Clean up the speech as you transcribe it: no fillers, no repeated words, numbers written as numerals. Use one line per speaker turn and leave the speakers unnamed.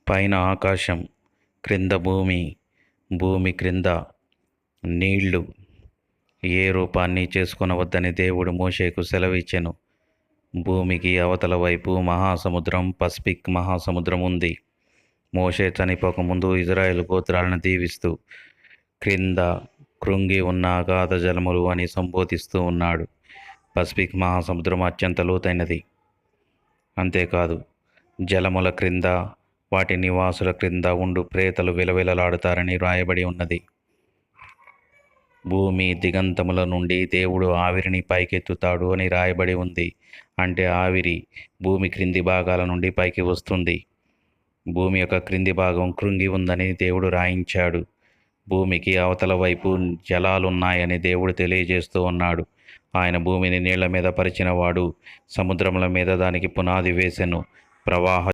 పైన ఆకాశం, క్రింద భూమి, భూమి క్రింద నీళ్లు ఏ రూపాన్ని చేసుకొనవద్దని దేవుడు మోషేకు సెలవిచ్చెను. భూమికి అవతల వైపు మహాసముద్రం, పసిఫిక్ మహాసముద్రం ఉంది. మోషే చనిపోకముందు ఇజ్రాయేలు గోత్రాలను దీవిస్తూ క్రింద కృంగి ఉన్న అగాధ జలములు అని సంబోధిస్తూ ఉన్నాడు. పసిఫిక్ మహాసముద్రం అత్యంత లోతైనది. అంతేకాదు, జలముల క్రింద వాటి నివాసుల క్రింద ఉండు ప్రేతలు విలవిలలాడుతారని రాయబడి ఉన్నది. భూమి దిగంతముల నుండి దేవుడు ఆవిరిని పైకెత్తుతాడు అని రాయబడి ఉంది. అంటే ఆవిరి భూమి క్రింది భాగాల నుండి పైకి వస్తుంది. భూమి యొక్క క్రింది భాగం కృంగి ఉందని దేవుడు రాయించాడు. భూమికి అవతల వైపు జలాలున్నాయని దేవుడు తెలియజేస్తూ ఉన్నాడు. ఆయన భూమిని నీళ్ల మీద పరిచినవాడు, సముద్రముల మీద దానికి పునాది వేసెను. ప్రవాహ